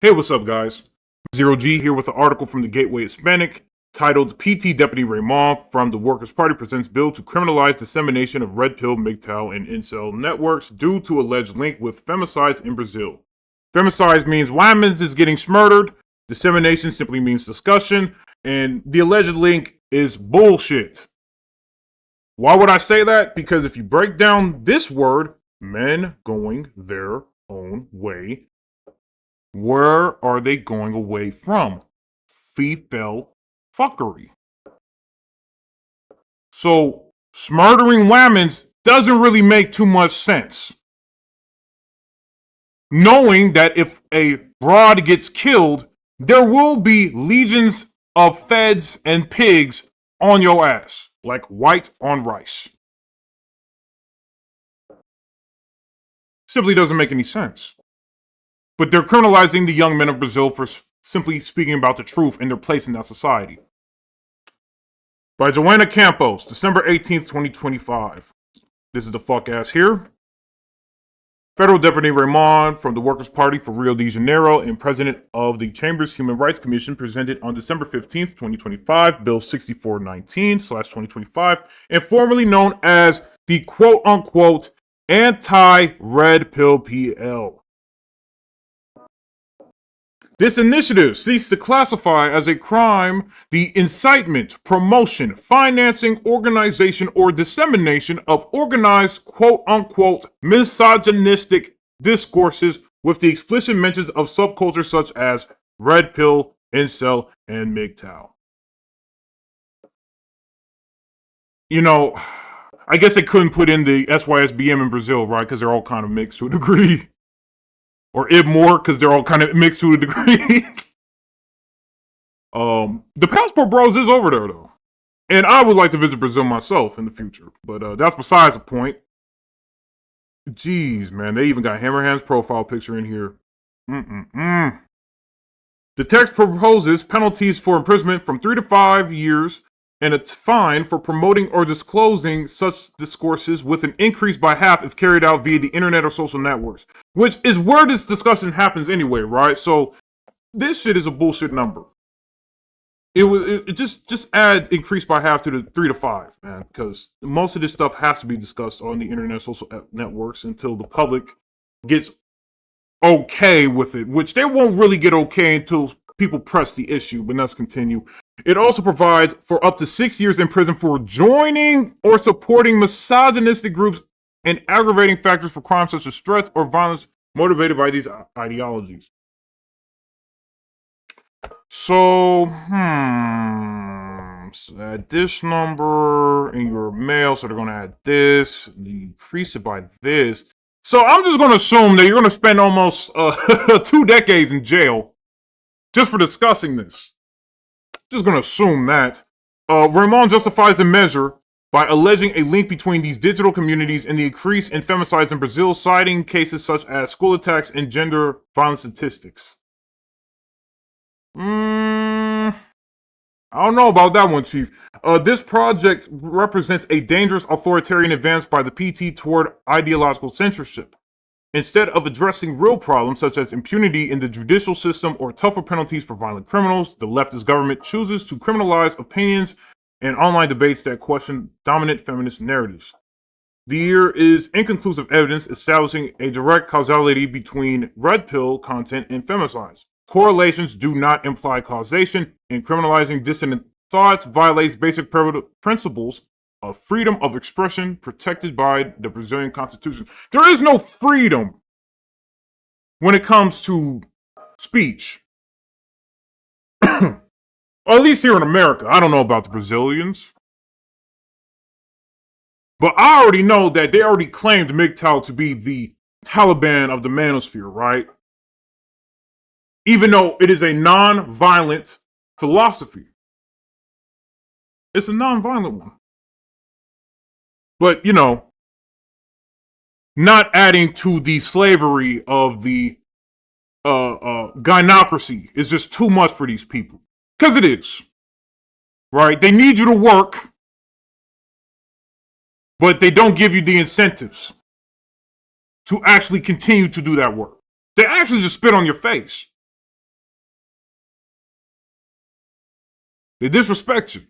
Hey, what's up, guys? Xero-G here with an article from the Gateway Hispanic titled PT Deputy Raymond from the Workers' Party presents bill to criminalize dissemination of red pill, MGTOW, and incel networks due to alleged link with femicides in Brazil. Femicides means women is getting smurdered. Dissemination simply means discussion. And the alleged link is bullshit. Why would I say that? Because if you break down this word, men going their own way, where are they going away from? Female fuckery. So, smurdering women's doesn't really make too much sense. Knowing that if a broad gets killed, there will be legions of feds and pigs on your ass, like white on rice. Simply doesn't make any sense. But they're criminalizing the young men of Brazil for simply speaking about the truth and their place in that society. By Joana Campos, December 18th, 2025. This is the fuck ass here. Federal Deputy Raymond from the Workers' Party for Rio de Janeiro and President of the Chamber's Human Rights Commission presented on December 15th, 2025, Bill 6419/2025, and formerly known as the quote-unquote anti-red pill PL. This initiative seeks to classify as a crime the incitement, promotion, financing, organization, or dissemination of organized quote-unquote misogynistic discourses with the explicit mentions of subcultures such as red pill, incel, and MGTOW. You know, I guess they couldn't put in the SYSBM in Brazil, right? Because they're all kind of mixed to a degree. Or more, because they're all kind of mixed to a degree. The Passport Bros is over there, though. And I would like to visit Brazil myself in the future. But that's besides the point. Jeez, man. They even got Hammerhand's profile picture in here. The text proposes penalties for imprisonment from 3 to 5 years and a fine for promoting or disclosing such discourses with an increase by half if carried out via the internet or social networks, which is where this discussion happens anyway, right? So this shit is a bullshit number. It just add increase by half to the 3 to 5, man, because most of this stuff has to be discussed on the internet, social networks until the public gets okay with it, which they won't really get okay until people press the issue. But let's continue. It also provides for up to 6 years in prison for joining or supporting misogynistic groups and aggravating factors for crimes such as threats or violence motivated by these ideologies. So, add this number in your mail. So they're going to add this, increase it by this. So I'm just going to assume that you're going to spend almost 2 decades in jail just for discussing this. Just going to assume that. Raymond justifies the measure by alleging a link between these digital communities and the increase in femicides in Brazil, citing cases such as school attacks and gender violence statistics. I don't know about that one, Chief. This project represents a dangerous authoritarian advance by the PT toward ideological censorship. Instead of addressing real problems such as impunity in the judicial system or tougher penalties for violent criminals, the leftist government chooses to criminalize opinions and online debates that question dominant feminist narratives. There is inconclusive evidence establishing a direct causality between red pill content and femicides. Correlations do not imply causation, and criminalizing dissident thoughts violates basic principles of freedom of expression protected by the Brazilian Constitution. There is no freedom when it comes to speech. Or at least here in America. I don't know about the Brazilians. But I already know that they already claimed MGTOW to be the Taliban of the manosphere, right? Even though it is a non-violent philosophy. It's a non-violent one. But, you know, not adding to the slavery of the gynocracy is just too much for these people. Because it is. Right? They need you to work, but they don't give you the incentives to actually continue to do that work. They actually just spit on your face. They disrespect you.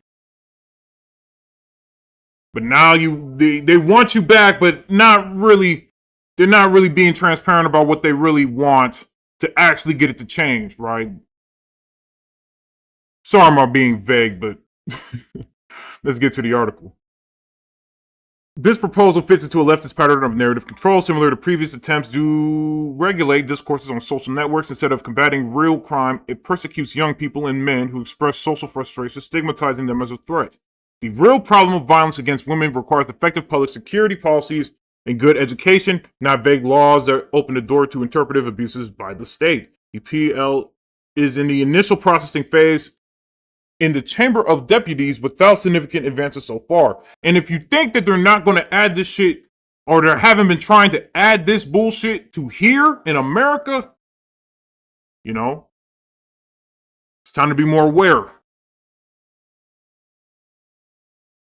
But now they want you back, but not really. They're not really being transparent about what they really want to actually get it to change, right? Sorry, I'm being vague, but let's get to the article. This proposal fits into a leftist pattern of narrative control, similar to previous attempts to regulate discourses on social networks. Instead of combating real crime, it persecutes young people and men who express social frustration, stigmatizing them as a threat. The real problem of violence against women requires effective public security policies and good education, not vague laws that open the door to interpretive abuses by the state. The PL is in the initial processing phase in the Chamber of Deputies without significant advances so far. And if you think that they're not going to add this shit, or they haven't been trying to add this bullshit to here in America, you know, it's time to be more aware.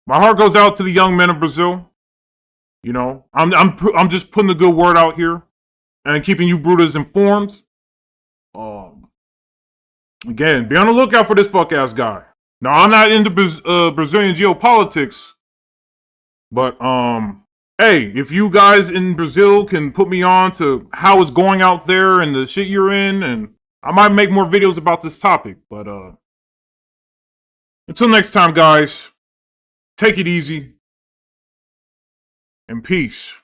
My heart goes out to the young men of Brazil. You know, I'm just putting the good word out here and keeping you Brutas informed. Again, be on the lookout for this fuck ass guy. Now, I'm not into Brazilian geopolitics, but hey, if you guys in Brazil can put me on to how it's going out there and the shit you're in, and I might make more videos about this topic. But until next time, guys, take it easy and peace.